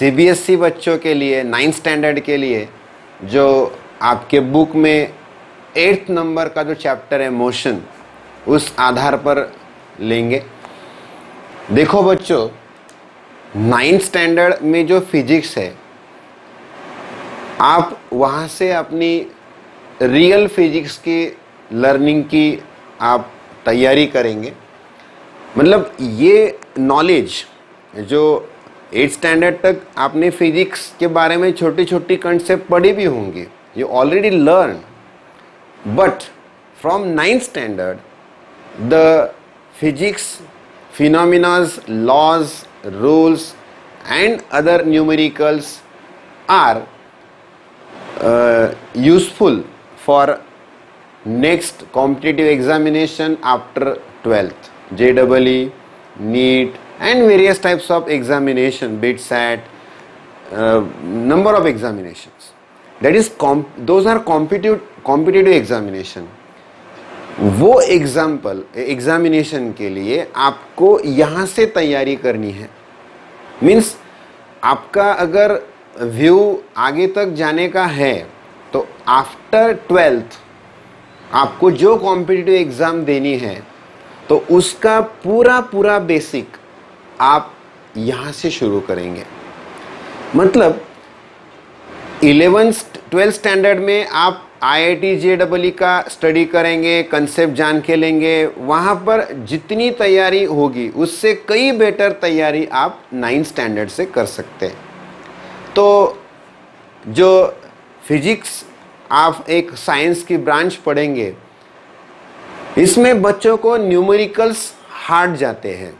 CBSE बच्चों के लिए 9th स्टैंडर्ड के लिए जो आपके बुक में 8th नंबर का जो चैप्टर है मोशन, उस आधार पर लेंगे। देखो बच्चों, 9th स्टैंडर्ड में जो फिजिक्स है, आप वहाँ से अपनी रियल फिजिक्स की लर्निंग की आप तैयारी करेंगे। मतलब ये नॉलेज जो 8th स्टैंडर्ड तक आपने फिजिक्स के बारे में छोटी छोटी कंसेप्ट पढ़ी भी होंगी, you already learn, but from 9th standard the physics phenomenas, laws, rules and other numericals are useful for next competitive examination after 12th, JEE, NEET and various types of examination, BITSAT, number of examinations. That is those are competitive examination. वो examination के लिए आपको यहाँ से तैयारी करनी है। Means आपका अगर व्यू आगे तक जाने का है तो आफ्टर 12th आपको जो कॉम्पिटिटिव एग्ज़ाम देनी है तो उसका पूरा बेसिक आप यहाँ से शुरू करेंगे। मतलब 11th 12th स्टैंडर्ड में आप IIT JEE का स्टडी करेंगे, कंसेप्ट जान के लेंगे, वहाँ पर जितनी तैयारी होगी उससे कई बेटर तैयारी आप 9th स्टैंडर्ड से कर सकते हैं। तो जो फिजिक्स आप एक साइंस की ब्रांच पढ़ेंगे, इसमें बच्चों को न्यूमेरिकल्स हार्ड जाते हैं।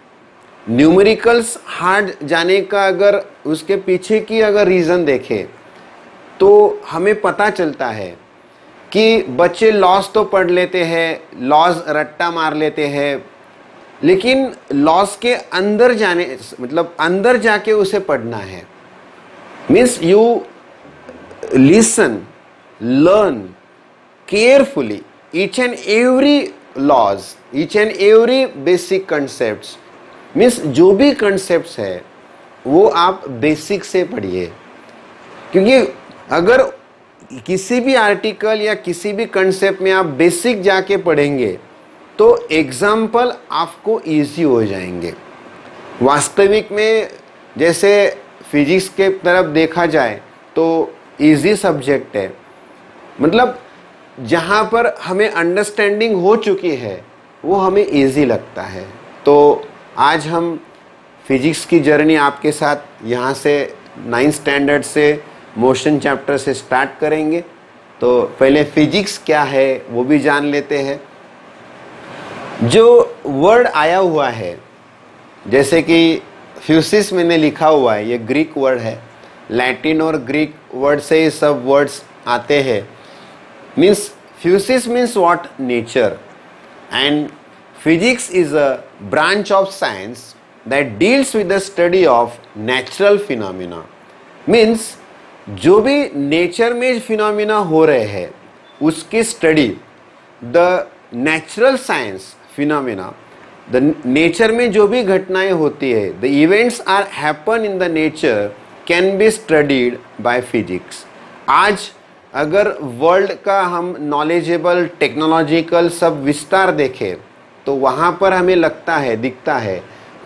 न्यूमेरिकल्स हार्ड जाने का अगर उसके पीछे की अगर रीज़न देखें तो हमें पता चलता है कि बच्चे लॉस तो पढ़ लेते हैं, लॉस रट्टा मार लेते हैं, लेकिन लॉस के अंदर जाने मतलब अंदर जाके उसे पढ़ना है। Means you listen, learn carefully each and every laws, each and every basic concepts. Means जो भी कंसेप्ट्स है वो आप बेसिक से पढ़िए, क्योंकि अगर किसी भी आर्टिकल या किसी भी कंसेप्ट में आप बेसिक जाके पढ़ेंगे तो एग्जाम्पल आपको इजी हो जाएंगे। वास्तविक में जैसे फिजिक्स के तरफ देखा जाए तो इजी सब्जेक्ट है, मतलब जहाँ पर हमें अंडरस्टैंडिंग हो चुकी है वो हमें इजी लगता है। तो आज हम फिजिक्स की जर्नी आपके साथ यहाँ से 9th स्टैंडर्ड से मोशन चैप्टर से स्टार्ट करेंगे। तो पहले फिजिक्स क्या है वो भी जान लेते हैं। जो वर्ड आया हुआ है, जैसे कि फ्यूसिस मैंने लिखा हुआ है, ये ग्रीक वर्ड है। लैटिन और ग्रीक वर्ड से ये सब वर्ड्स आते हैं। Means physis means what? Nature. And physics is a branch of science that deals with the study of natural phenomena. Means जो भी नेचर में फिनोमिना हो रहे हैं उसकी study, the natural science phenomena, the nature में जो भी घटनाएं होती है, the events are happen in the nature can be studied by physics. आज अगर वर्ल्ड का हम नॉलेजेबल टेक्नोलॉजिकल सब विस्तार देखें तो वहाँ पर हमें लगता है, दिखता है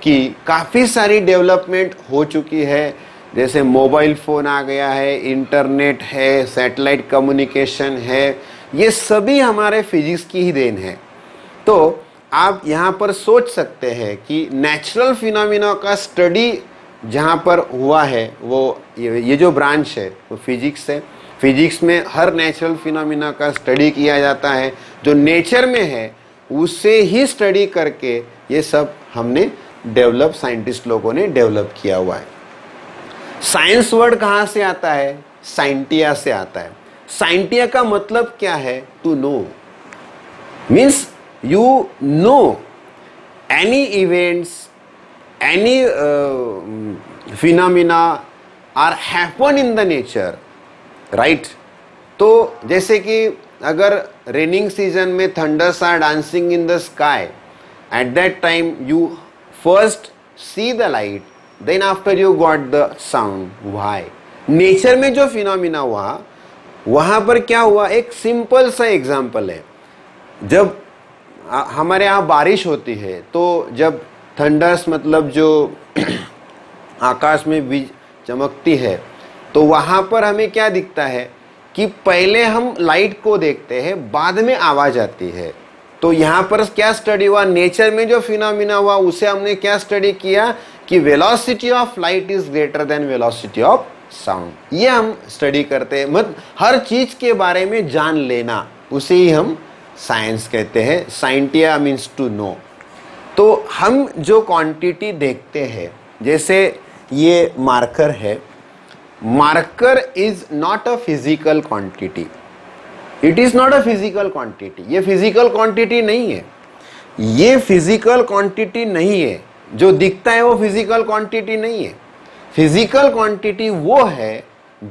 कि काफ़ी सारी डेवलपमेंट हो चुकी है। जैसे मोबाइल फ़ोन आ गया है, इंटरनेट है, सैटेलाइट कम्युनिकेशन है, ये सभी हमारे फिजिक्स की ही देन है। तो आप यहाँ पर सोच सकते हैं कि नेचुरल फिनोमिना का स्टडी जहाँ पर हुआ है वो ये जो ब्रांच है वो फिजिक्स है। फिजिक्स में हर नेचुरल फिनोमिना का स्टडी किया जाता है, जो नेचर में है उससे ही स्टडी करके ये सब हमने डेवलप, साइंटिस्ट लोगों ने डेवलप किया हुआ है। साइंस वर्ड कहाँ से आता है? साइंटिया से आता है। साइंटिया का मतलब क्या है? To know. Means you know any events, any phenomena are happen in the nature, right? तो जैसे कि अगर रेनिंग सीजन में thunders are dancing in the sky, at that time you first see the light then after you got the sound. Why? Nature में जो phenomena हुआ वहां पर क्या हुआ, एक सिंपल सा एग्जांपल है. जब हमारे यहाँ बारिश होती है तो जब थंडर्स मतलब जो आकाश में बीज चमकती है तो वहां पर हमें क्या दिखता है कि पहले हम लाइट को देखते हैं, बाद में आवाज आती है. तो यहाँ पर क्या स्टडी हुआ, नेचर में जो फिनोमिना हुआ उसे हमने क्या स्टडी किया कि velocity of light is greater than velocity of sound. ये हम स्टडी करते हैं. मतलब हर चीज के बारे में जान लेना, उसे ही हम साइंस कहते हैं. Scientia means to know. तो हम जो क्वांटिटी देखते हैं, जैसे ये मार्कर है, marker is not a physical quantity. It is not a physical quantity. ये फिजिकल क्वांटिटी नहीं है. ये फिजिकल क्वांटिटी नहीं है. जो दिखता है वो फिजिकल क्वांटिटी नहीं है. फिजिकल क्वांटिटी वो है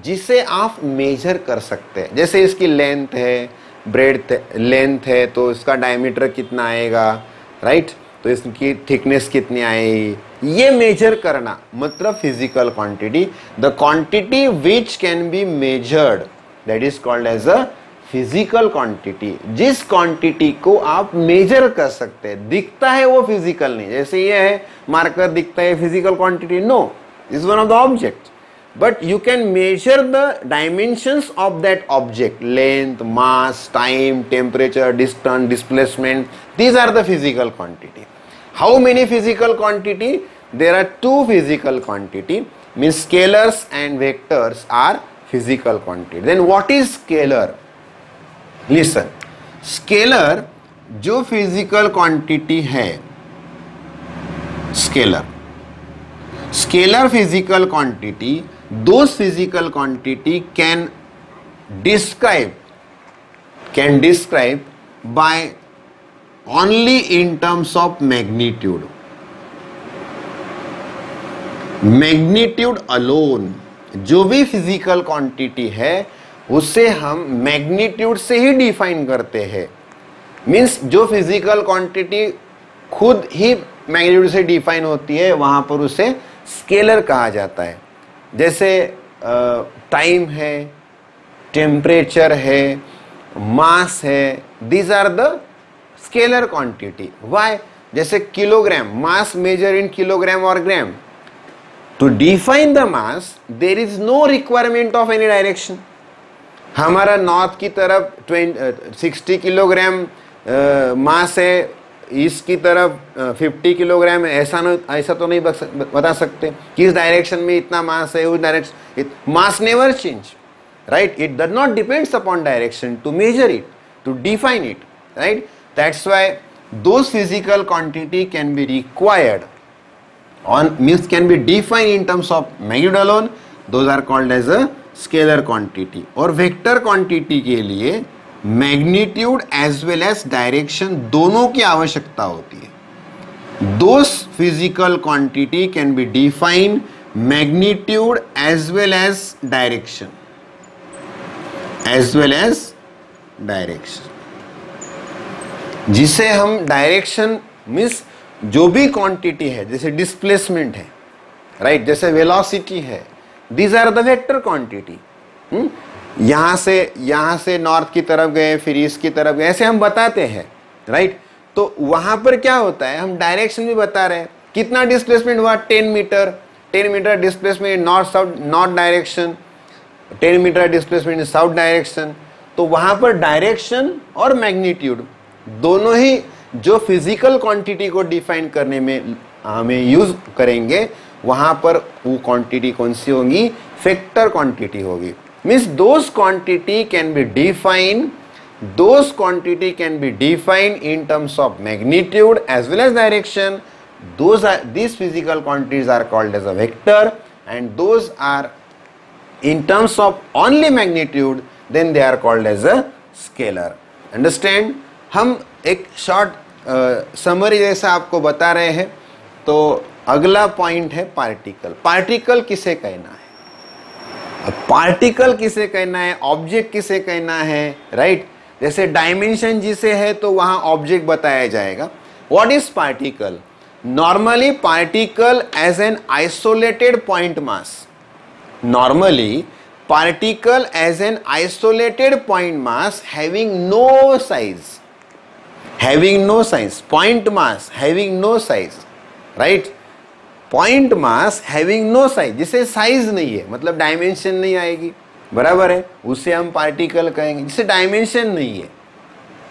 जिसे आप मेजर कर सकते हैं. जैसे इसकी लेंथ है, ब्रेड्थ, लेंथ है तो इसका डायमीटर कितना आएगा, राइट? तो इसकी थिकनेस कितनी आएगी, ये मेजर करना मतलब physical quantity. The quantity which can be measured that is called as a physical quantity. जिस क्वांटिटी को आप मेजर कर सकते हैं, दिखता है वो फिजिकल नहीं. जैसे ये है मार्कर, दिखता है physical quantity? No, is one of the object, but you can measure the dimensions of that object: length, mass, time, temperature, distance, displacement. These are the physical quantity. How many physical quantity? There are two physical quantity, means scalars and vectors are physical quantity. Then what is scalar? Listen, scalar जो physical quantity है, scalar physical quantity, those physical quantity can describe by only in terms of magnitude. Magnitude alone. जो भी physical quantity है उसे हम magnitude से ही define करते हैं. Means जो physical quantity खुद ही magnitude से define होती है वहां पर उसे scalar कहा जाता है. जैसे टाइम है, टेम्परेचर है, मास है, these are the scalar quantity. Why? जैसे kilogram, mass measure in kilogram और gram. To define the mass there is no requirement of any direction. हमारा नॉर्थ की तरफ 60 किलोग्राम मास है, ईस्ट की तरफ 50 किलोग्राम है. ऐसा तो नहीं बता सकते किस डायरेक्शन में इतना मास है, उस direction. Mass never change, right? It does not depends upon direction to measure it, to define it, right? That's why those physical quantity can be required on, means can be defined in terms of magnitude alone. Those are called as a scalar quantity. और vector quantity के लिए magnitude as well as direction दोनों की आवश्यकता होती है. Those physical quantity can be define magnitude as well as direction, जिसे हम डायरेक्शन मीन्स जो भी क्वांटिटी है, जैसे डिस्प्लेसमेंट है, राइट? जैसे वेलोसिटी है, these are the vector quantity. यहां से नॉर्थ की तरफ गए, फिर ईस्ट की तरफ गए, ऐसे हम बताते हैं, राइट? तो वहां पर क्या होता है, हम डायरेक्शन भी बता रहे हैं. कितना डिस्प्लेसमेंट हुआ? 10 metre. 10 metre displacement north south, north direction. 10 metre displacement in south direction. तो वहां पर डायरेक्शन और मैग्नीट्यूड दोनों ही जो फिजिकल क्वांटिटी को डिफाइन करने में हमें यूज करेंगे, वहां पर वो क्वांटिटी कौन सी होगी? वेक्टर क्वांटिटी होगी. Means those quantity can be defined in terms of magnitude as well as direction. These physical quantities are called as a vector, and those are in terms of only magnitude, then they are called as a scalar. Understand? हम एक short summary जैसा आपको बता रहे हैं. तो अगला point है पार्टिकल. पार्टिकल किसे कहना है? पार्टिकल किसे कहना है, ऑब्जेक्ट किसे कहना है, राइट? जैसे डायमेंशन जिसे है तो वहां ऑब्जेक्ट बताया जाएगा. What is particle? normally particle as an isolated point mass, normally particle as an isolated point mass having no size, point mass having no size, right? Point mass having no size, जिसे size नहीं है, मतलब dimension नहीं आएगी, बराबर है, उसे हम पार्टिकल कहेंगे। जिसे डायमेंशन नहीं है,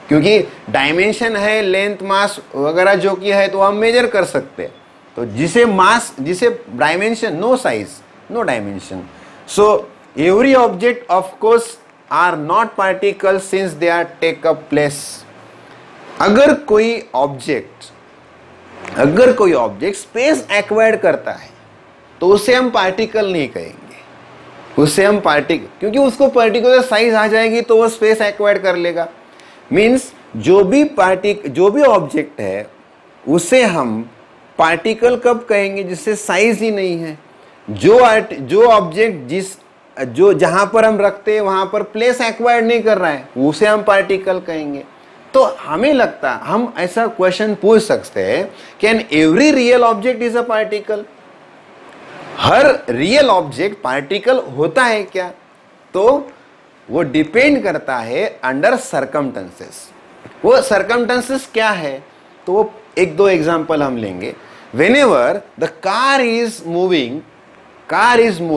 क्योंकि डायमेंशन है लेंथ मास वगैरह जो कि है तो हम मेजर कर सकते हैं। तो जिसे मास, जिसे dimension, no size no dimension, so every object of course are not particle since they are take up place. अगर कोई ऑब्जेक्ट स्पेस एक्वायर्ड करता है तो उसे हम पार्टिकल नहीं कहेंगे, उसे हम क्योंकि उसको पर्टिकुलर साइज आ जाएगी तो वो स्पेस एक्वायर्ड कर लेगा। मींस जो भी ऑब्जेक्ट है उसे हम पार्टिकल कब कहेंगे, जिससे साइज ही नहीं है। जो ऑब्जेक्ट जहां पर हम रखते हैं वहां पर प्लेस एक्वायर्ड नहीं कर रहा है, उसे हम पार्टिकल कहेंगे। तो हमें लगता है हम ऐसा क्वेश्चन पूछ सकते हैं, can every real object is a particle? Her real object particle होता है क्या? तो वो डिपेंड करता है अंडर सर्कमस्टेंसेस। वो सर्कमस्टेंसेस क्या है? तो वो एक दो एग्जांपल हम लेंगे। Whenever the car is moving 100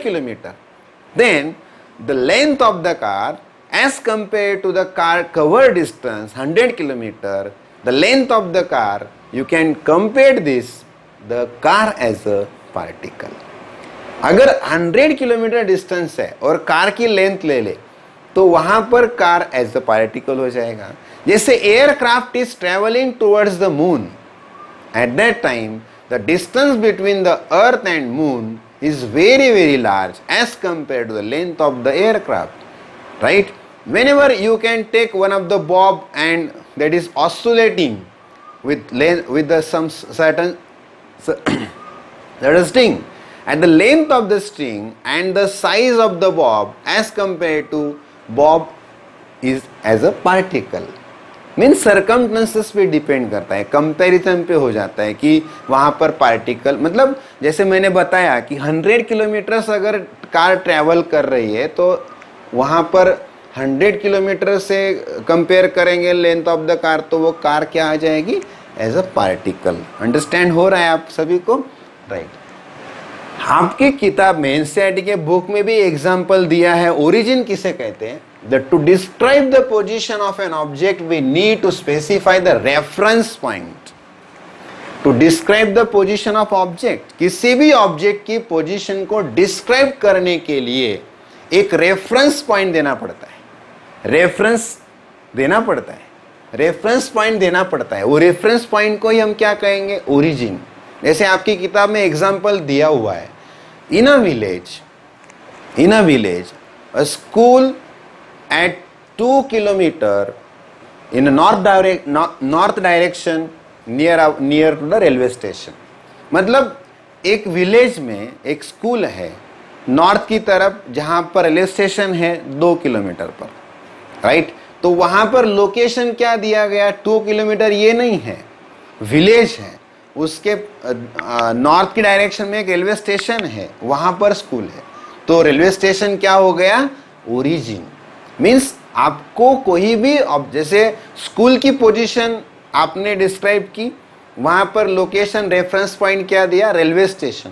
kilometre, then the length of the car as compared to the car covered distance 100 kilometer, the length of the car, you can compare the car as a particle. अगर 100 kilometre distance है और car की length ले ले तो वहां पर car as a particle हो जाएगा। जैसे aircraft is travelling towards the moon, eight that time the distance between the earth and moon is very large as compared to the length of the aircraft, right? Whenever you can take one of the bob and that is oscillating with some certain string, and the length of the string and the size of the bob as compared to bob is as a particle. Means circumstances पे depend करता है, comparison पे हो जाता है कि वहां पर पार्टिकल, मतलब जैसे मैंने बताया कि 100 किलोमीटर अगर कार ट्रैवल कर रही है तो वहां पर 100 किलोमीटर से कंपेयर करेंगे लेंथ ऑफ द कार, तो वो कार क्या आ जाएगी? As a particle. अंडरस्टैंड हो रहा है आप सभी को? राइट। आपकी किताब में एनसीईआरटी के बुक में भी एग्जाम्पल दिया है। ओरिजिन किसे कहते हैं? That to describe the position of an object we need to specify the reference point. To describe the position of object, किसी भी ऑब्जेक्ट की पोजीशन को डिस्क्राइब करने के लिए एक रेफरेंस पॉइंट देना पड़ता है, रेफरेंस पॉइंट देना पड़ता है। वो रेफरेंस पॉइंट को ही हम क्या कहेंगे? ओरिजिन। जैसे आपकी किताब में एग्जाम्पल दिया हुआ है, in a village a school at 2 kilometer in a north direction near to the railway station. मतलब एक विलेज में एक स्कूल है नॉर्थ की तरफ जहां पर रेलवे स्टेशन है 2 किलोमीटर पर, राइट? तो वहां पर लोकेशन क्या दिया गया? 2 किलोमीटर ये नहीं है, विलेज है, उसके नॉर्थ की डायरेक्शन में एक रेलवे स्टेशन है, वहां पर स्कूल है। तो रेलवे स्टेशन क्या हो गया? ओरिजिन। मीन्स आपको कोई भी जैसे स्कूल की पोजीशन आपने डिस्क्राइब की, वहां पर लोकेशन रेफरेंस पॉइंट क्या दिया? Railway station.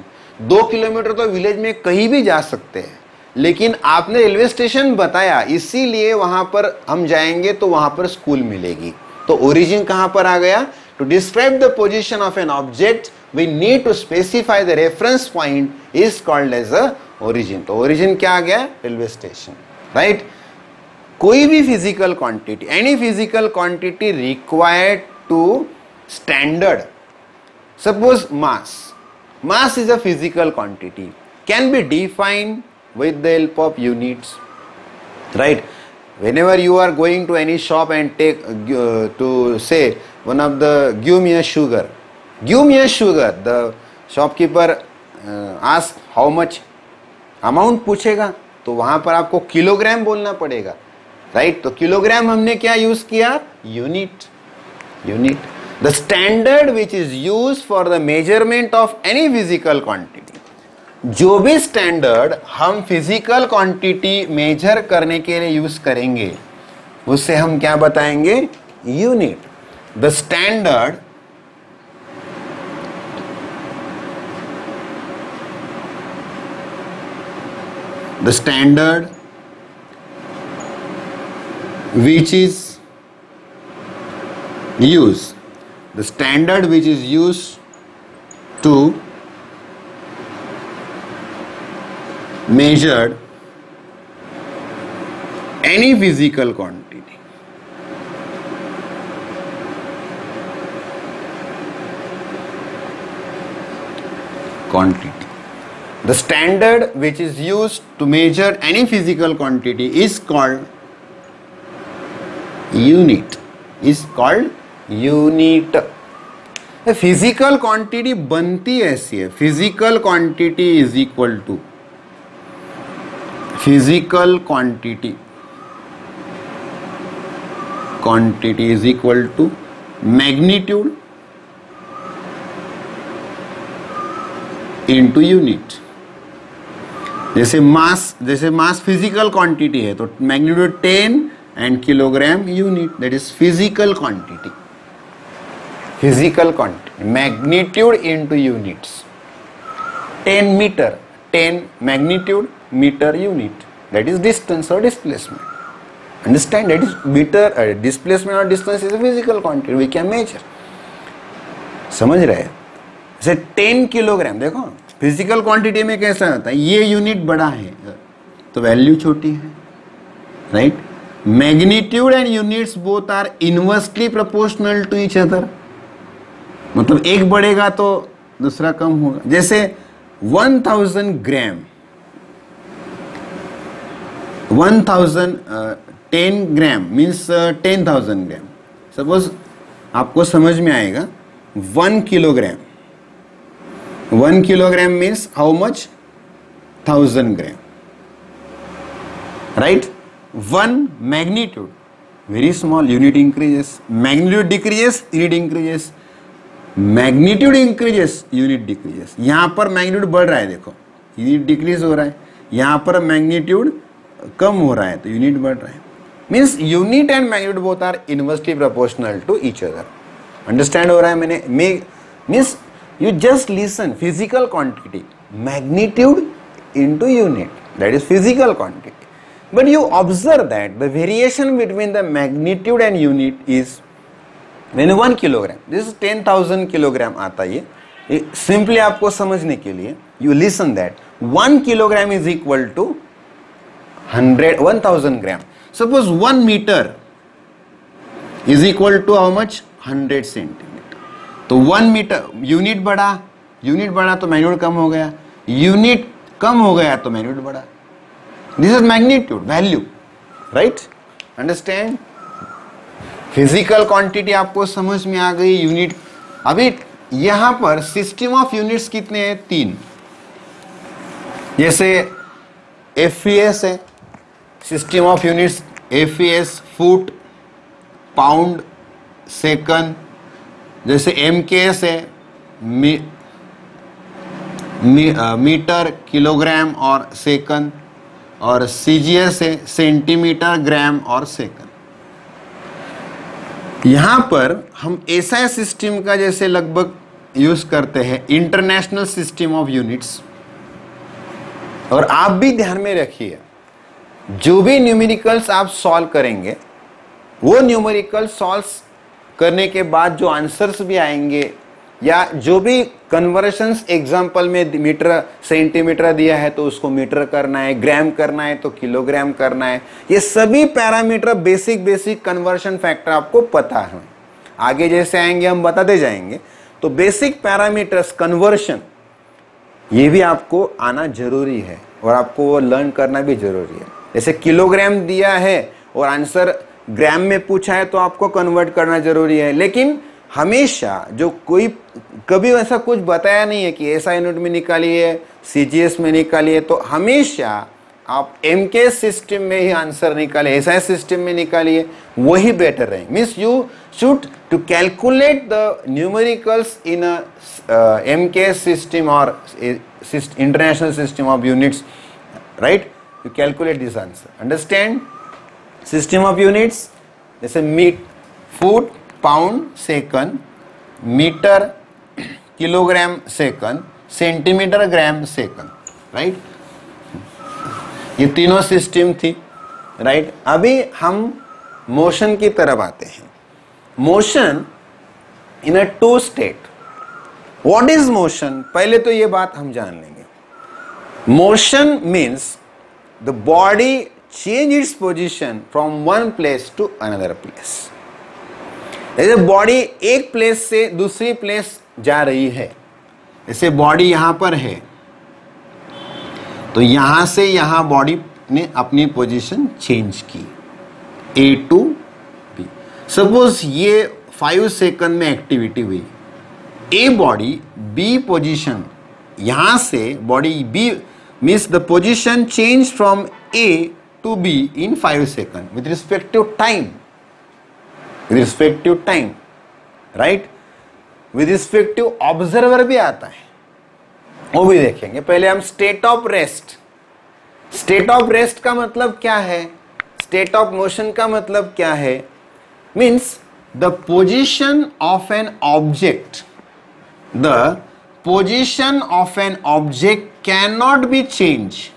2 किलोमीटर तो विलेज में कहीं भी जा सकते हैं, लेकिन आपने रेलवे स्टेशन बताया, इसीलिए वहां पर हम जाएंगे तो वहां पर स्कूल मिलेगी। तो ओरिजिन कहां पर आ गया? To describe the position of an object we need to specify the reference point is called as a origin. तो ओरिजिन क्या आ गया? Railway station, right? कोई भी physical quantity, any physical quantity required to standard, suppose mass is a physical quantity, can be defined with the help of units, right? Whenever you are going to any shop and take to say one of the give me a sugar, the shopkeeper ask how much amount पूछेगा तो वहां पर आपको kilogram बोलना पड़ेगा, right? तो kilogram हमने क्या यूज किया? Unit. unit. The standard which is used for the measurement of any physical quantity. जो भी स्टैंडर्ड हम फिजिकल क्वांटिटी मेजर करने के लिए यूज करेंगे उससे हम क्या बताएंगे? Unit. The standard which is used to measure any physical quantity. The standard which is used to measure any physical quantity is called unit. Physical quantity बनती ऐसी है. Physical quantity is equal to magnitude into unit. जैसे mass physical quantity है तो magnitude 10 and kilogram unit, that is physical quantity. Magnitude into units. 10 meter, 10 magnitude, meter unit, that is distance or displacement. Understand? That is meter, displacement or distance is a physical quantity we can measure. समझ रहे हैं? जैसे 10 kilogram, देखो physical quantity में कैसा होता है, ये यूनिट बड़ा है तो वैल्यू छोटी है, right? Magnitude and units both are inversely proportional to each other. मतलब एक बढ़ेगा तो दूसरा कम होगा. जैसे 1000 ग्राम 10 ग्राम मीन्स 10,000 ग्राम. सपोज आपको समझ में आएगा 1 kilogram. 1 kilogram means how much? 1000 gram, right? 1 magnitude, very small, unit increases. Magnitude decreases, unit increases. Magnitude increases, unit decreases. यहाँ पर मैग्नीट्यूड बढ़ रहा है, देखो यूनिट डिक्रीज हो रहा है. यहाँ पर मैग्नीट्यूड कम हो रहा है तो यूनिट बढ़ रहा है. Means unit and magnitude both are inversely proportional to each other. Understand हो रहा है मैंने? Means you just listen. Physical quantity magnitude into unit, that is physical quantity. But you observe that the variation between the magnitude and unit is when 1 kilogram. This is 10,000 kilogram आता है. ये simply आपको समझने के लिए you listen that 1 kilogram is equal to 1000 gram. Suppose 1 meter is equal to how much? 100 centimeter. तो 1 meter unit बढ़ा तो मैग्नीट्यूड कम हो गया. यूनिट कम हो गया तो मैग्नीट्यूड बढ़ा. This is magnitude, value, right? Understand? Physical quantity आपको समझ में आ गई. यूनिट. अभी यहां पर सिस्टम ऑफ यूनिट्स कितने हैं? 3. जैसे FES है, system of units FES foot, pound, second. जैसे MKS है, मीटर, किलोग्राम और सेकंड. और CGS है, सेंटीमीटर, ग्राम और सेकंड. यहां पर हम SI सिस्टम का जैसे लगभग यूज करते हैं, इंटरनेशनल सिस्टम ऑफ यूनिट्स. और आप भी ध्यान में रखिए, जो भी न्यूमेरिकल्स आप सॉल्व करेंगे वो न्यूमेरिकल सॉल्व करने के बाद जो आंसर्स भी आएंगे या जो भी कन्वर्शंस एग्जाम्पल में मीटर सेंटीमीटर दिया है तो उसको मीटर करना है, ग्राम करना है तो किलोग्राम करना है. ये सभी पैरामीटर बेसिक कन्वर्शन फैक्टर आपको पता है. आगे जैसे आएंगे हम बताते जाएंगे. तो बेसिक पैरामीटर्स कन्वर्शन ये भी आपको आना जरूरी है और आपको वो लर्न करना भी जरूरी है. जैसे किलोग्राम दिया है और आंसर ग्राम में पूछा है तो आपको कन्वर्ट करना जरूरी है. लेकिन हमेशा जो कोई कभी ऐसा कुछ बताया नहीं है कि ऐसा यूनिट में निकालिए, CGS में निकालिए, तो हमेशा आप MKS सिस्टम में ही आंसर निकालिए, SI सिस्टम में निकालिए, वही बेटर है. Means you should to calculate the numericals in a MKS system or international system of units, right? You calculate this answer. Understand? System of units, जैसे foot, pound, second, metre, kilogram, second, centimetre, gram, second, right? ये तीनों system थी, right? अभी हम motion की तरफ आते हैं. Motion in a two state. What is motion? पहले तो ये बात हम जान लेंगे. Motion means the body change its position from one place to another place. जैसे बॉडी एक प्लेस से दूसरी प्लेस जा रही है, जैसे बॉडी यहां पर है तो यहां से यहां बॉडी ने अपनी पोजीशन चेंज की ए टू बी. सपोज ये 5 सेकंड में एक्टिविटी हुई. ए बॉडी बी पोजीशन, यहां से body B means the position change from A to B in 5 second with respect to time. With respect to time, right? With respect to observer भी आता है, वो भी देखेंगे. पहले हम state of rest. State of rest का मतलब क्या है? स्टेट ऑफ मोशन का मतलब क्या है? Means the position of an object. The position of an object can not be change.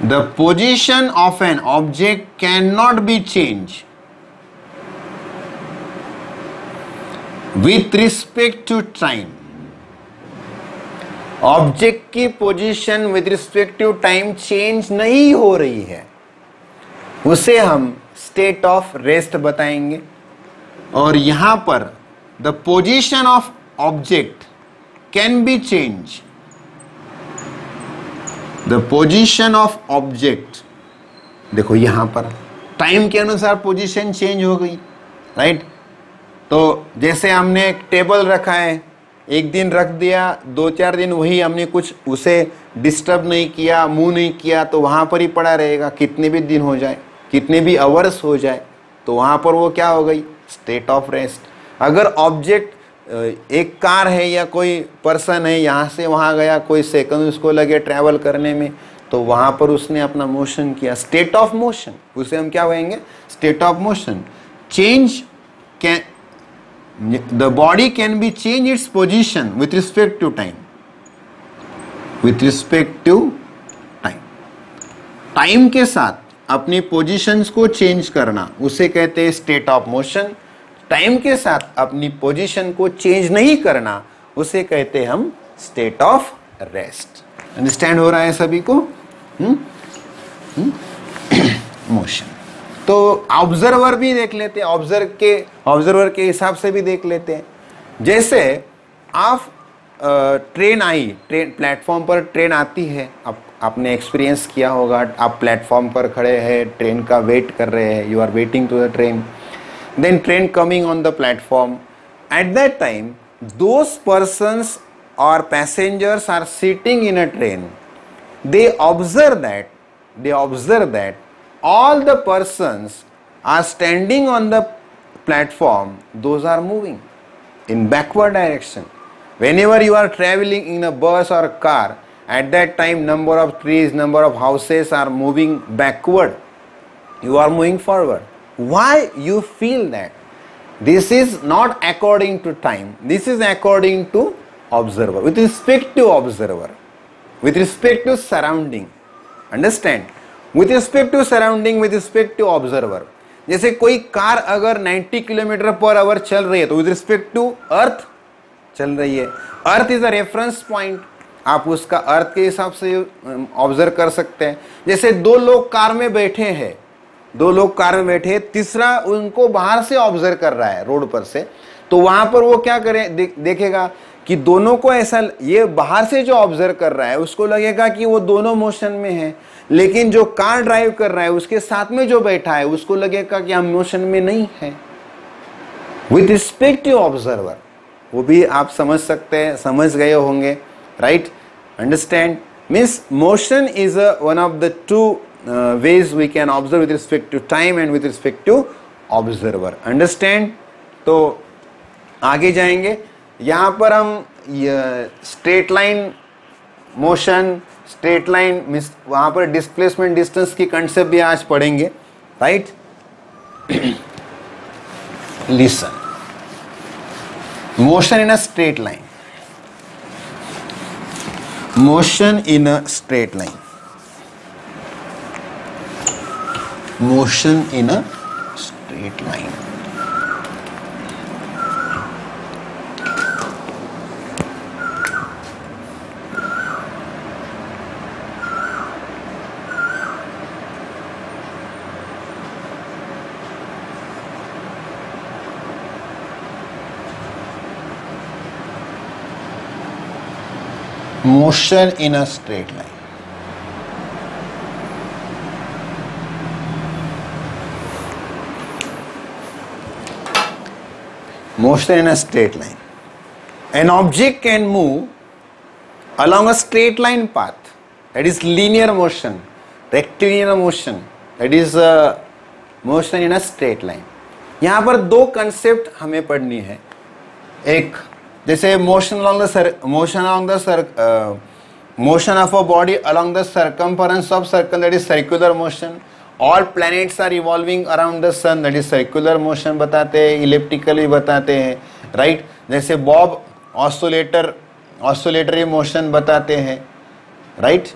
The position of an object cannot be changed with respect to time. Object की position with respect to time change नहीं हो रही है, उसे हम state of rest बताएंगे. और यहां पर the position of object can be change. The position of object, देखो यहां पर टाइम के अनुसार पोजीशन चेंज हो गई, राइट? तो जैसे हमने एक टेबल रखा है, एक दिन रख दिया, 2-4 दिन वही हमने कुछ उसे डिस्टर्ब नहीं किया, मूव नहीं किया, तो वहां पर ही पड़ा रहेगा. कितने भी दिन हो जाए, कितने भी आवर्स हो जाए, तो वहां पर वो क्या हो गई? State of rest. अगर ऑब्जेक्ट एक कार है या कोई पर्सन है, यहाँ से वहाँ गया, कोई सेकंड उसको लगे ट्रैवल करने में, तो वहाँ पर उसने अपना मोशन किया, स्टेट ऑफ मोशन. उसे हम क्या कहेंगे? State of motion. Change can, the body can be change its position with respect to time. With respect to time, time के साथ अपनी पोजीशंस को चेंज करना, उसे कहते हैं स्टेट ऑफ मोशन. टाइम के साथ अपनी पोजीशन को चेंज नहीं करना, उसे कहते हैं हम स्टेट ऑफ रेस्ट. अंडरस्टैंड हो रहा है सभी को? मोशन. तो ऑब्जर्वर भी देख लेते हैं, ऑब्जर्वर के हिसाब से भी देख लेते हैं. जैसे आप ट्रेन आई, ट्रेन प्लेटफॉर्म पर ट्रेन आती है, आपने एक्सपीरियंस किया होगा. आप प्लेटफॉर्म पर खड़े हैं, ट्रेन का वेट कर रहे हैं, you are waiting to the train. Then train coming on the platform. At that time, those persons or passengers are sitting in a train. They observe that all the persons are standing on the platform. Those are moving in backward direction. Whenever you are traveling in a bus or a car, at that time number of trees, number of houses are moving backward. You are moving forward. Why you feel that? This is not according to time. This is according to observer. With respect to observer, with respect to surrounding. Understand? With respect to surrounding, with respect to observer. जैसे कोई car अगर 90 km/h चल रही है, तो with respect to अर्थ चल रही है. Earth is a reference point. आप उसका अर्थ के हिसाब से ऑब्जर्व कर सकते हैं. जैसे दो लोग कार में बैठे हैं, तीसरा उनको बाहर से ऑब्जर्व कर रहा है रोड पर से, तो वहां पर वो क्या करे? देखेगा कि दोनों को ऐसा, ये बाहर से जो ऑब्जर्व कर रहा है उसको लगेगा कि वो दोनों मोशन में है, लेकिन जो कार ड्राइव कर रहा है उसके साथ में जो बैठा है उसको लगेगा कि हम मोशन में नहीं है. विथ रिस्पेक्ट टू ऑब्जर्वर, वो भी आप समझ सकते हैं, समझ गए होंगे, right? Understand? Means motion is one of the two ways we can observe with respect to time and with respect to observer. Understand? तो आगे जाएंगे, यहां पर हम straight line motion, straight line means वहां पर डिस्प्लेसमेंट डिस्टेंस की concept भी आज पढ़ेंगे, right? Listen, motion in a straight line, motion in a straight line, motion in a straight line. Motion in a straight line. Motion in a straight line. An object can move along a straight line path. That is linear motion, rectilinear motion. That is motion in a straight line. यहाँ पर दो concept हमें पढ़नी है। एक जैसे motion of a body along the circumference of circle, that is circular motion. All planets are revolving around the sun, that is circular motion बताते हैं, इलिप्टिकल भी बताते हैं, राइट? जैसे बॉब ऑस्टोलेटरी मोशन बताते हैं, right?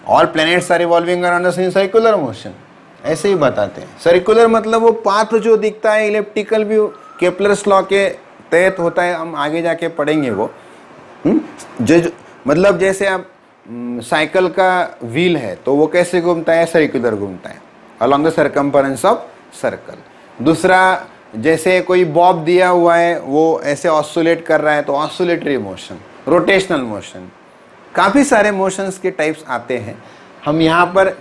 All planets are revolving around the sun, circular motion, ऐसे ही बताते हैं। सर्कुलर मतलब वो पाथ जो दिखता है, इलिप्टिकल भी केपलर्स लॉ के तहत होता है, हम आगे जाके पढ़ेंगे वो। जो मतलब जैसे आप साइकिल का व्हील है तो वो कैसे घूमता है? सर्कुलर घूमता है, along the circumference of circle. दूसरा, जैसे कोई बॉब दिया हुआ है वो ऐसे ऑस्सोलेट कर रहा है तो ऑस्सोलेटरी मोशन, रोटेशनल मोशन, काफ़ी सारे मोशंस के टाइप्स आते हैं। हम यहाँ पर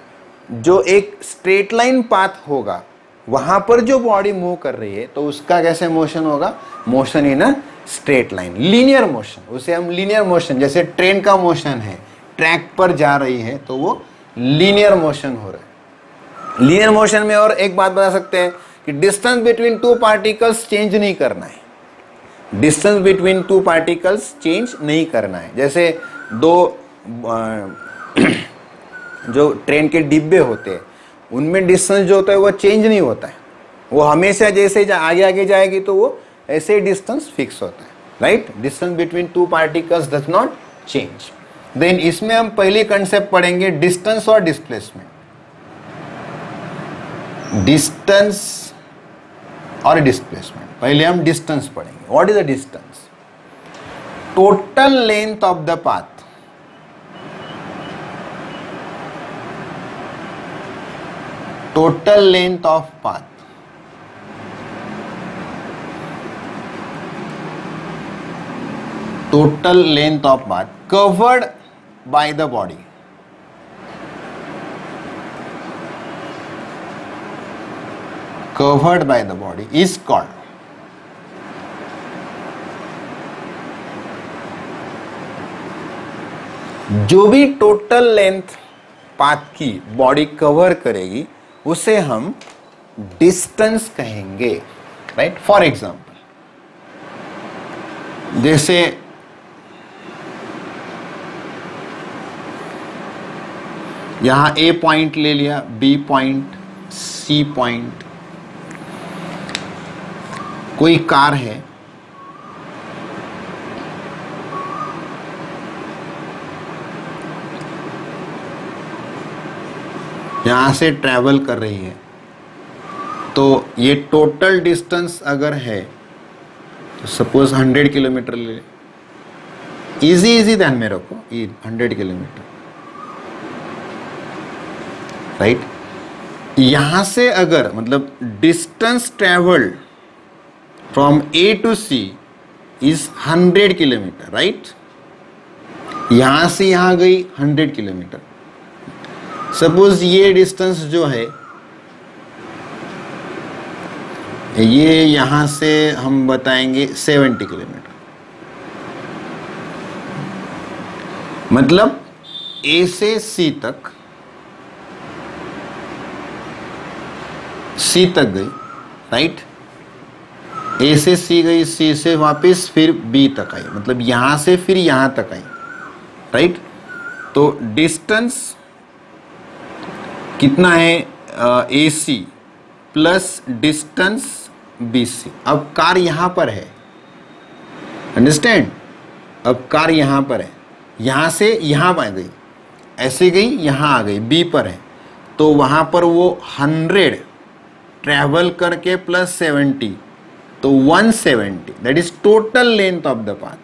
जो एक स्ट्रेट लाइन पाथ होगा वहां पर जो बॉडी मूव कर रही है तो उसका कैसे मोशन होगा? Motion in a straight line, linear motion, उसे हम लीनियर मोशन, जैसे ट्रेन का मोशन है, ट्रैक पर जा रही है तो वो लीनियर मोशन हो रहा है। लीनियर मोशन में और एक बात बता सकते हैं कि distance between two particles change नहीं करना है, distance between two particles change नहीं करना है। जैसे दो जो ट्रेन के डिब्बे होते हैं उनमें डिस्टेंस जो होता है वो चेंज नहीं होता है, वो हमेशा जैसे आगे आगे जाएगी तो वो ऐसे डिस्टेंस फिक्स होता है, right? Distance between two particles does not change. Then इसमें हम पहले कंसेप्ट पढ़ेंगे डिस्टेंस और डिस्प्लेसमेंट। डिस्टेंस और डिस्प्लेसमेंट, पहले हम डिस्टेंस पढ़ेंगे। What is the distance? Total length of the path, total length of path, total length of path covered by the body, covered by the body is called जो भी total length path की body cover करेगी उसे हम distance कहेंगे, right? For example, जैसे यहां ए point ले लिया, बी पॉइंट, सी पॉइंट, कोई कार है, यहाँ से ट्रैवल कर रही है, तो ये टोटल डिस्टेंस अगर है तो सपोज 100 किलोमीटर ले, इजी ध्यान में रखो, 100 किलोमीटर, राइट? यहाँ से अगर मतलब distance travelled from A to C is 100 kilometre, right? यहाँ से यहाँ गई 100 किलोमीटर। सपोज ये डिस्टेंस जो है, ये यहां से हम बताएंगे 70 किलोमीटर, मतलब ए से सी तक, सी तक गई, राइट। ए से सी गई, सी से वापस फिर बी तक आई, मतलब यहां से फिर यहां तक आई, राइट। तो डिस्टेंस कितना है, A C plus distance B C. अब कार यहां पर है, अंडरस्टैंड। अब कार यहां पर है, यहां से यहां आ गई, ऐसे गई यहां आ गई, बी पर है, तो वहां पर वो 100 ट्रैवल करके प्लस 70, तो 170, that is total length of the path.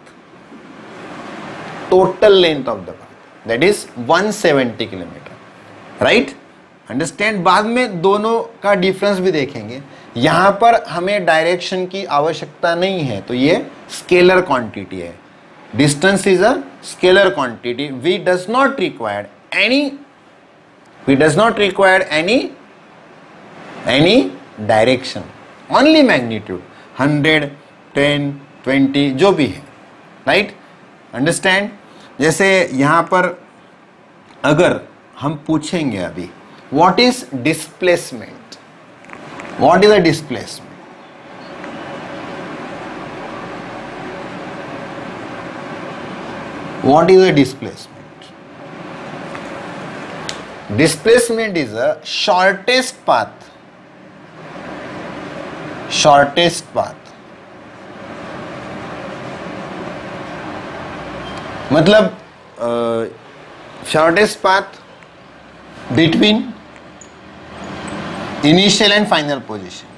Total length of the path that is 170 kilometre, right. Understand. बाद में दोनों का डिफरेंस भी देखेंगे। यहां पर हमें डायरेक्शन की आवश्यकता नहीं है, तो ये स्केलर क्वांटिटी है। Distance is a scalar quantity, we does not require any direction, only magnitude, 100, 10, 20 जो भी है, राइट। अंडरस्टैंड। जैसे यहां पर अगर हम पूछेंगे अभी what is displacement, what is a displacement, what is a displacement? Displacement is a shortest path, मतलब shortest path between initial and final position,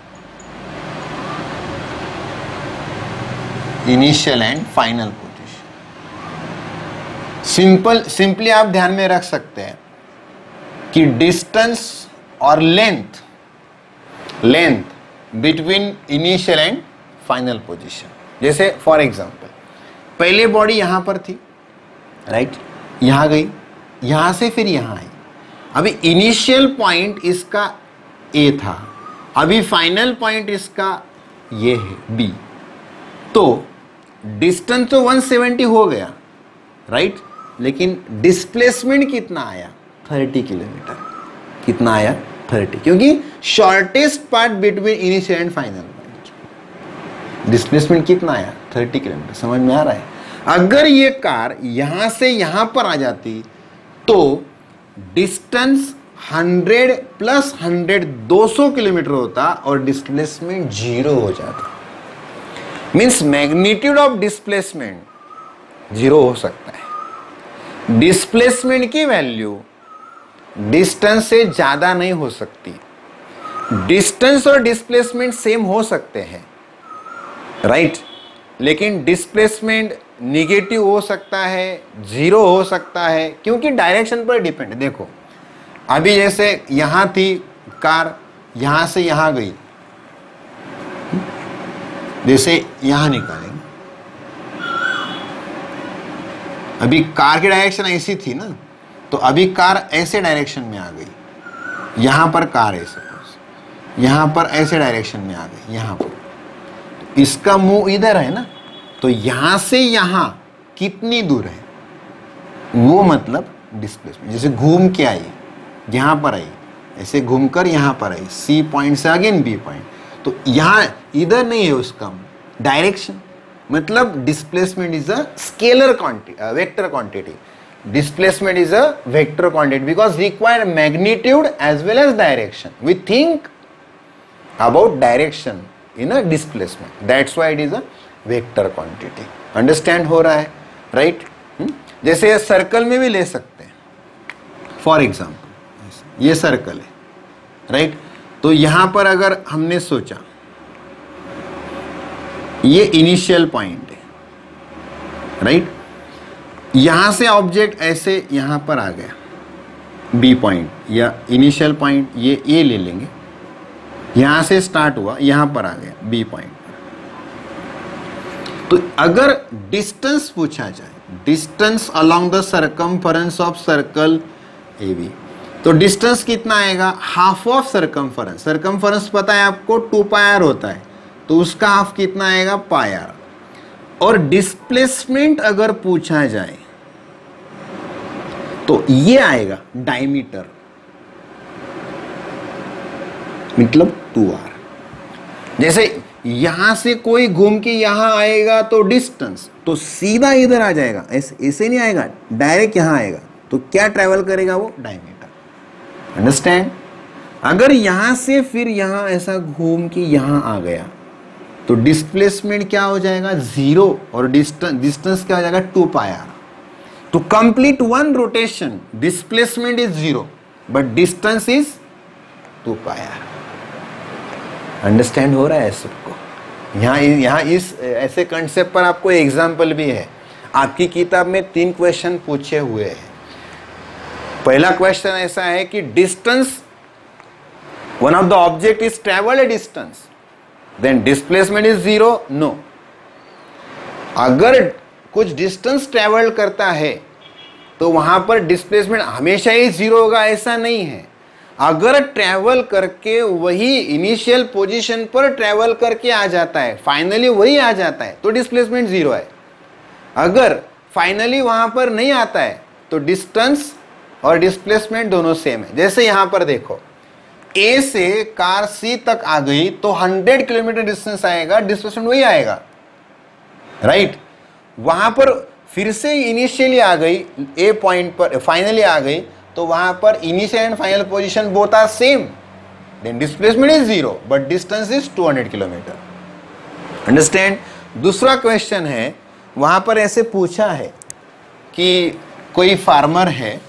initial and final position। Simply आप ध्यान में रख सकते हैं कि डिस्टेंस और length between initial and final position. जैसे फॉर एग्जांपल पहले बॉडी यहां पर थी, राइट, यहां गई, यहां से फिर यहां आई। अभी इनिशियल पॉइंट इसका ए था, अभी फाइनल पॉइंट इसका ये है बी, तो डिस्टेंस तो 170 हो गया, राइट, लेकिन डिस्प्लेसमेंट कितना आया, 30 किलोमीटर। कितना आया, 30, क्योंकि shortest part between initial and final point. Displacement कितना आया, 30 किलोमीटर। समझ में आ रहा है। अगर ये कार यहां से यहां पर आ जाती तो डिस्टेंस 100 प्लस 100 200 किलोमीटर होता और डिस्प्लेसमेंट 0 हो जाता। मीन्स मैग्नीट्यूड ऑफ डिस्प्लेसमेंट 0 हो सकता है। डिस्प्लेसमेंट की वैल्यू डिस्टेंस से ज्यादा नहीं हो सकती। डिस्टेंस और डिस्प्लेसमेंट सेम हो सकते हैं, राइट, लेकिन डिस्प्लेसमेंट निगेटिव हो सकता है, 0 हो सकता है, क्योंकि डायरेक्शन पर डिपेंड है। देखो अभी जैसे यहां थी कार, यहां से यहां गई, जैसे यहां निकालेंगे, अभी कार की डायरेक्शन ऐसी थी ना, तो अभी कार ऐसे डायरेक्शन में आ गई, यहां पर कार है सपोज, यहां पर ऐसे डायरेक्शन में आ गई, यहां पर इसका मुंह इधर है ना, तो यहां से यहां कितनी दूर है, वो मतलब डिस्प्लेसमेंट। जैसे घूम के आई, यहां पर आई, ऐसे घूमकर यहां पर आई, सी पॉइंट से अगेन बी पॉइंट, तो यहां इधर नहीं है उसका डायरेक्शन, मतलब displacement is a scalar quantity, vector quantity. Displacement is a vector quantity because require magnitude as well as direction. We think about direction in a displacement, that's why it is a vector quantity. Understand हो रहा है, right. जैसे circle में भी ले सकते हैं, for example ये सर्कल है, राइट, तो यहां पर अगर हमने सोचा ये इनिशियल पॉइंट है, राइट, यहां से ऑब्जेक्ट ऐसे यहां पर आ गया बी पॉइंट या इनिशियल पॉइंट, ये ले लेंगे, यहां से स्टार्ट हुआ, यहां पर आ गया बी पॉइंट पर। तो अगर डिस्टेंस पूछा जाए, distance along the circumference of circle A B, तो डिस्टेंस कितना आएगा, हाफ ऑफ सर्कमफरेंस। सर्कमफरेंस पता है आपको 2 पाई आर होता है, तो उसका हाफ कितना आएगा, पाई आर। और डिस्प्लेसमेंट अगर पूछा जाए तो ये आएगा डायमीटर, मतलब 2r। जैसे यहां से कोई घूम के यहां आएगा तो डिस्टेंस तो सीधा इधर आ जाएगा, ऐसे नहीं आएगा, डायरेक्ट यहां आएगा, तो क्या ट्रेवल करेगा वो, डायमीटर। अंडरस्टैंड? अगर यहां से फिर यहां ऐसा घूम के यहां आ गया तो डिस्प्लेसमेंट क्या हो जाएगा, 0, और डिस्टेंस क्या हो जाएगा, 2πr। तो complete one rotation displacement is 0 but distance is 2πr। Understand हो रहा है सबको? यहाँ इस ऐसे कंसेप्ट पर आपको एग्जाम्पल भी है। आपकी किताब में 3 क्वेश्चन पूछे हुए हैं। पहला क्वेश्चन ऐसा है कि distance, one of the object is travelled a distance, then displacement is 0, no. अगर कुछ डिस्टेंस ट्रेवल करता है तो वहां पर डिस्प्लेसमेंट हमेशा ही 0 होगा, ऐसा नहीं है। अगर ट्रैवल करके वही इनिशियल पोजीशन पर ट्रैवल करके आ जाता है, फाइनली वही आ जाता है, तो डिस्प्लेसमेंट 0 है। अगर फाइनली वहां पर नहीं आता है तो डिस्टेंस और डिस्प्लेसमेंट दोनों सेम है। जैसे यहां पर देखो, ए से कार सी तक आ गई तो 100 किलोमीटर डिस्टेंस आएगा, डिस्प्लेसमेंट वही आएगा, राइट। वहां पर फिर से इनिशियली आ गई, ए पॉइंट पर फाइनली आ गई, तो वहां पर initial and final position both are same, then displacement is 0 but distance is 200 kilometre. Understand? दूसरा क्वेश्चन है, वहां पर ऐसे पूछा है कि कोई फार्मर है,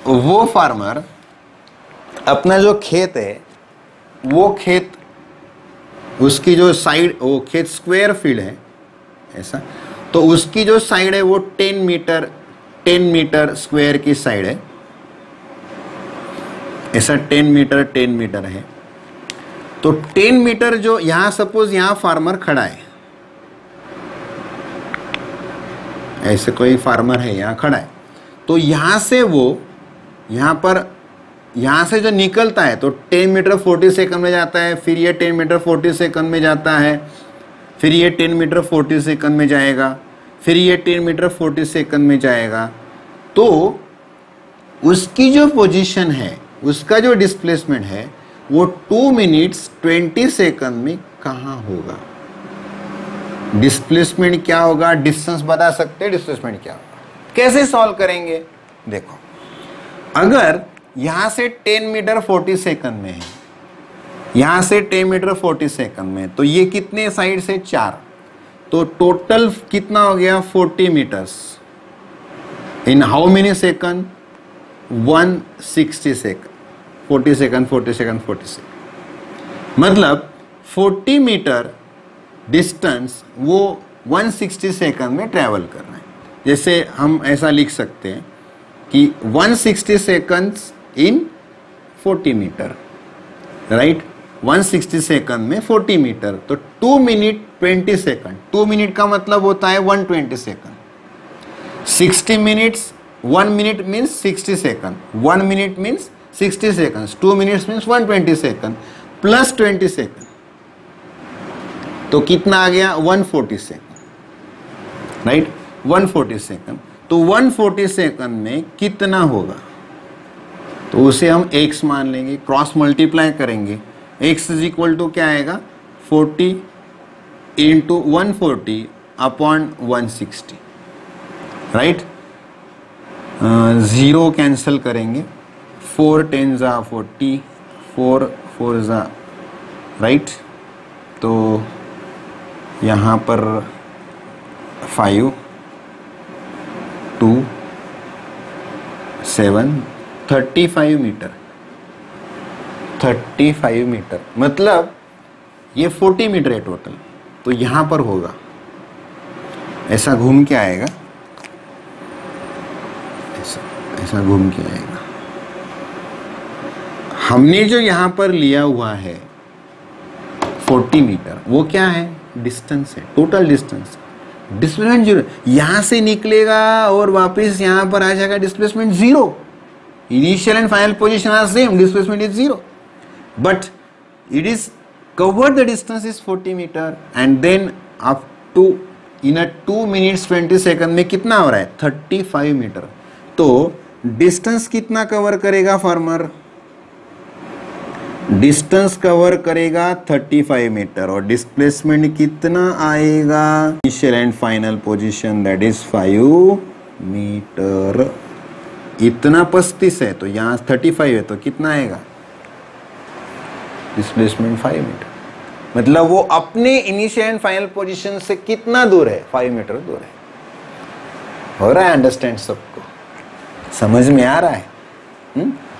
वो फार्मर अपना जो खेत है, वो खेत, उसकी जो साइड, वो खेत स्क्वायर फील्ड है ऐसा, तो उसकी जो साइड है वो 10 मीटर स्क्वायर की साइड है, ऐसा 10 मीटर है। तो 10 मीटर जो यहां, सपोज यहां फार्मर खड़ा है, ऐसे कोई फार्मर है यहां खड़ा है, तो यहां से वो यहां पर, यहां से जो निकलता है तो 10 मीटर 40 सेकंड में जाता है, फिर ये 10 मीटर 40 सेकंड में जाता है, फिर ये 10 मीटर 40 सेकंड में जाएगा, फिर ये 10 मीटर 40 सेकंड में जाएगा। तो उसकी जो पोजीशन है, उसका जो डिस्प्लेसमेंट है, वो 2 मिनट्स 20 सेकंड में कहाँ होगा? डिस्प्लेसमेंट क्या होगा, डिस्टेंस बता सकते हैं, डिस्प्लेसमेंट क्या होगा? कैसे सॉल्व करेंगे? देखो, अगर यहां से 10 मीटर 40 सेकंड में है, यहां से 10 मीटर 40 सेकंड में, तो ये कितने साइड से, 4, तो टोटल कितना हो गया, 40 metres in how many second, 160 second, 40 second 40 second 40 second, मतलब 40 मीटर डिस्टेंस वो 160 सेकंड में ट्रैवल करना है। जैसे हम ऐसा लिख सकते हैं कि 160 सेकंड्स इन 40 मीटर, राइट। 160 सेकंड में 40 मीटर, तो 2 मिनट 20 सेकंड, 2 मिनट का मतलब होता है 120 second. 60 minutes, 1 minute means 60 second, 1 minute means 60 seconds, 2 minutes means 120 second plus 20 second, तो कितना आ गया, 140 सेकंड, राइट, 140 सेकंड। तो 140 सेकंड में कितना होगा, तो उसे हम x मान लेंगे, क्रॉस मल्टीप्लाई करेंगे, x इज इक्वल टू क्या आएगा, 40 इंटू 140 अपॉन 160, राइट। 0 कैंसिल करेंगे, 4 10 जा 40, 4 4 जा, राइट। तो यहाँ पर 5 2 7 35 मीटर, 35 मीटर, मतलब ये 40 मीटर है टोटल। तो यहां पर होगा, ऐसा घूम के आएगा, ऐसा घूम के आएगा। हमने जो यहां पर लिया हुआ है 40 मीटर, वो क्या है, डिस्टेंस है, टोटल डिस्टेंस। डिस्प्लेसमेंट 0, यहां से निकलेगा और वापस यहां पर आ जाएगा, displacement 0। Initial and final position are same, displacement is 0, but it is covered, the distance is 40 meter and then up to in a 2 minutes 20 second में कितना हो रहा है, 35 मीटर। तो डिस्टेंस कितना कवर करेगा फार्मर, डिस्टेंस कवर करेगा 35 metre और डिस्प्लेसमेंट कितना आएगा, initial and final position that is 5 metre. इतना 35 है तो यहाँ 35 है तो कितना आएगा, डिस्प्लेसमेंट 5 मीटर। मतलब वो अपने इनिशियल एंड फाइनल पोजीशन से कितना दूर है, 5 मीटर दूर है। हो रहा है अंडरस्टैंड, सबको समझ में आ रहा है?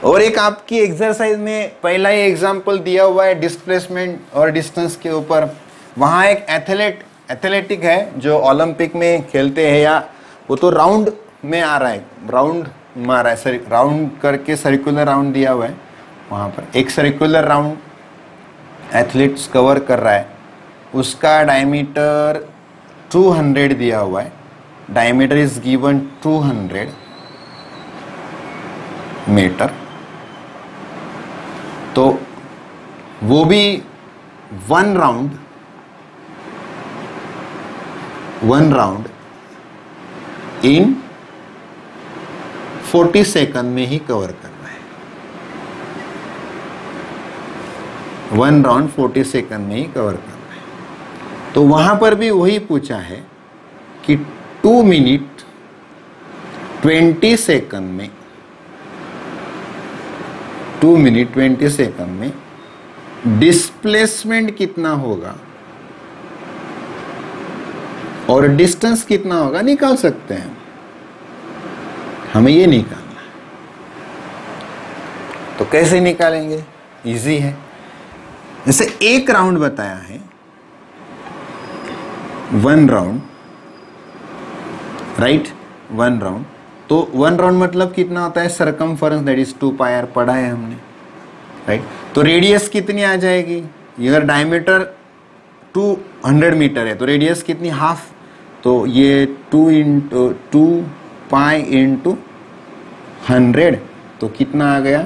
और एक आपकी एक्सरसाइज में पहला ही एग्जांपल दिया हुआ है डिस्प्लेसमेंट और डिस्टेंस के ऊपर। वहाँ एक एथलेटिक है जो ओलंपिक में खेलते हैं, या वो तो राउंड में आ रहा है, राउंड मारा है, राउंड करके सर्कुलर राउंड दिया हुआ है। वहाँ पर एक सर्कुलर राउंड एथलीट्स कवर कर रहा है, उसका डायमीटर 200 दिया हुआ है। Diameter is given 200 metre. तो वो भी वन राउंड इन 40 सेकंड में ही कवर करना है। वन राउंड 40 सेकंड में ही कवर करना है। तो वहां पर भी वही पूछा है कि 2 मिनट 20 सेकंड में, 2 मिनट 20 सेकंड में डिस्प्लेसमेंट कितना होगा और डिस्टेंस कितना होगा निकाल सकते हैं। हमें ये निकालना है। तो कैसे निकालेंगे, इजी है। जैसे एक राउंड बताया है, one round, right, one round. तो वन राउंड मतलब कितना होता है, circumference that is 2 pi R, पढ़ा है हमने, राइट। तो रेडियस कितनी आ जाएगी, अगर डायमीटर 200 मीटर है तो रेडियस कितनी, हाफ। तो ये 2 पाई इंटू 100, तो कितना आ गया,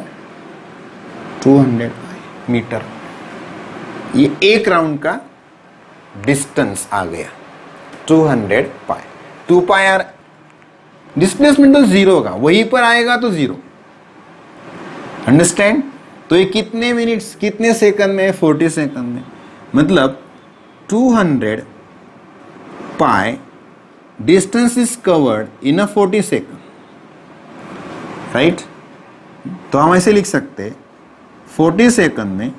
200 पाई मीटर। ये एक राउंड का डिस्टेंस आ गया 200 पाई। 2 पाई आर डिस्प्लेसमेंट तो जीरो होगा, वहीं पर आएगा तो जीरो, अंडरस्टैंड। तो ये कितने मिनट्स, कितने सेकंड में, 40 सेकंड में। मतलब 200 pi distance is covered in a 40 second, right. तो हम ऐसे लिख सकते हैं 40 सेकंड में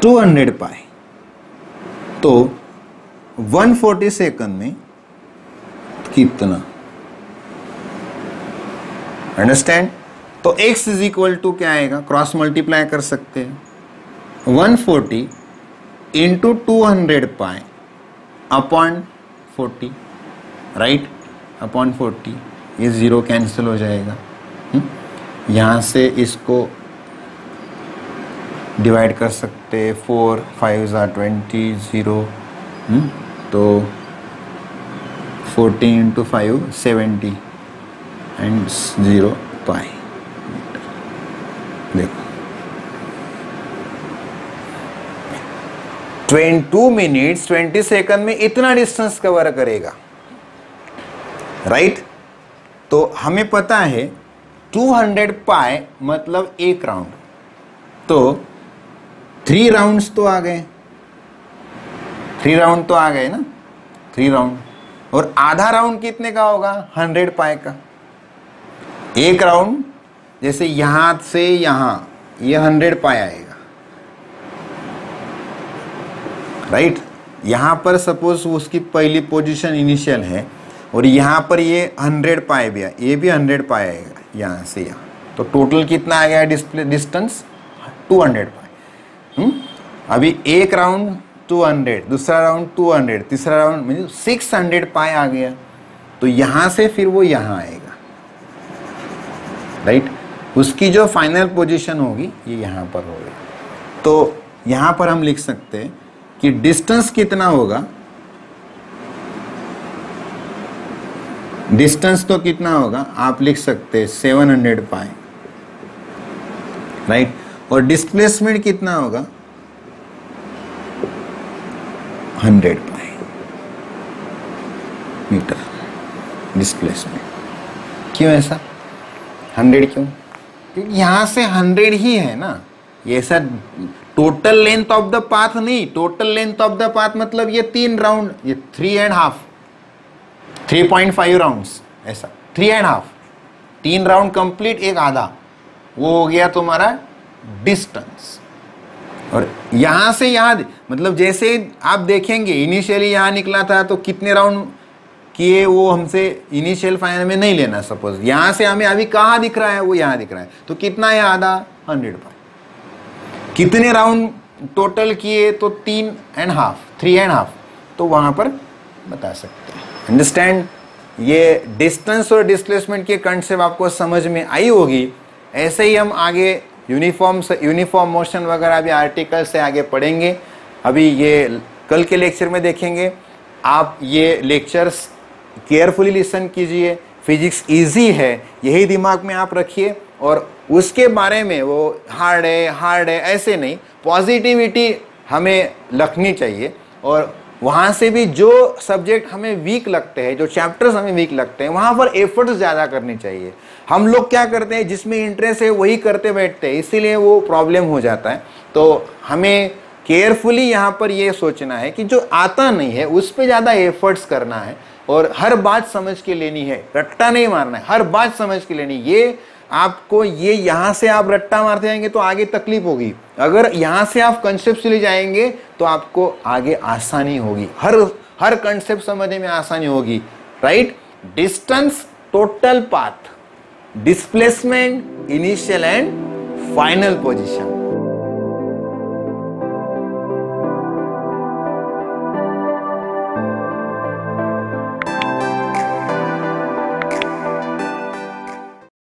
200 पाई, तो 140 सेकंड में कितना, अंडरस्टैंड। तो x इज इक्वल टू क्या आएगा, क्रॉस मल्टीप्लाई कर सकते हैं, 140 into 200 pi upon 40, right, upon 40। ये जीरो कैंसिल हो जाएगा। यहां से इसको डिवाइड कर सकते हैं, 4 5 20 0, तो 40 इंटू 5 70 एंड 0 पाई। देखो 2 मिनट्स 20 सेकंड में इतना डिस्टेंस कवर करेगा, राइट। तो हमें पता है 200 पाई मतलब एक राउंड, तो 3 राउंड्स तो आ गए, 3 राउंड तो आ गए ना, 3 राउंड। और आधा राउंड कितने का होगा, 100 पाई का। एक राउंड जैसे यहां से यहां, ये 100 पाई आएगा, राइट। यहां पर सपोज उसकी पहली पोजीशन इनिशियल है और यहां पर ये 100 पाई भी है, ये भी 100 पाई आएगा यहां से यहां। तो टोटल कितना आ गया डिस्प्ले डिस्टेंस, 200 पाई। अभी एक राउंड 200, दूसरा राउंड 200, तीसरा राउंड मतलब 600 पाई आ गया। तो यहां से फिर वो यहां आएगा, राइट। उसकी जो फाइनल पोजीशन होगी ये यहां पर होगी। तो यहां पर हम लिख सकते हैं कि डिस्टेंस कितना होगा, डिस्टेंस तो कितना होगा आप लिख सकते हैं 700 पाई, राइट। और डिस्प्लेसमेंट कितना होगा 100 पाई मीटर डिस्प्लेसमेंट। क्यों ऐसा 100 क्यों, क्योंकि यहां से 100 ही है ना, ये sir total length of the path नहीं, total length of the path मतलब ये 3 राउंड, ये 3.5 3.5 राउंड्स, ऐसा 3.5 3 राउंड कंप्लीट, एक आधा, वो हो गया तुम्हारा डिस्टेंस। और यहां से यहां मतलब जैसे आप देखेंगे इनिशियली यहां निकला था तो कितने राउंड किए, वो हमसे इनिशियल फाइनल में नहीं लेना। सपोज यहां से हमें अभी कहां दिख रहा है, वो यहां दिख रहा है, तो कितना है आधा, 100 पाई। कितने राउंड टोटल किए, तो 3.5 तो वहां पर बता सकते हैं। अंडरस्टैंड? ये डिस्टेंस और डिस्प्लेसमेंट के कंसेप्ट आपको समझ में आई होगी। ऐसे ही हम आगे यूनिफॉर्म मोशन वगैरह भी आर्टिकल से आगे पढ़ेंगे। अभी ये कल के लेक्चर में देखेंगे। आप ये लेक्चर्स केयरफुली लिसन कीजिए, फिजिक्स इजी है, यही दिमाग में आप रखिए। और उसके बारे में वो हार्ड है ऐसे नहीं, पॉजिटिविटी हमें रखनी चाहिए। और वहाँ से भी जो सब्जेक्ट हमें वीक लगते हैं, जो चैप्टर्स हमें वीक लगते हैं, वहाँ पर एफर्ट्स ज़्यादा करनी चाहिए। हम लोग क्या करते हैं, जिसमें इंटरेस्ट है वही करते बैठते हैं, इसीलिए वो प्रॉब्लम हो जाता है। तो हमें केयरफुली यहाँ पर ये सोचना है कि जो आता नहीं है उस पर ज़्यादा एफर्ट्स करना है और हर बात समझ के लेनी है, रट्टा नहीं मारना है, हर बात समझ के लेनी। ये आपको ये यहाँ से आप रट्टा मारते जाएंगे तो आगे तकलीफ होगी, अगर यहाँ से आप कंसेप्ट ले जाएंगे तो आपको आगे आसानी होगी, हर कंसेप्ट समझने में आसानी होगी। Right? Distance, total path, displacement, initial and final position.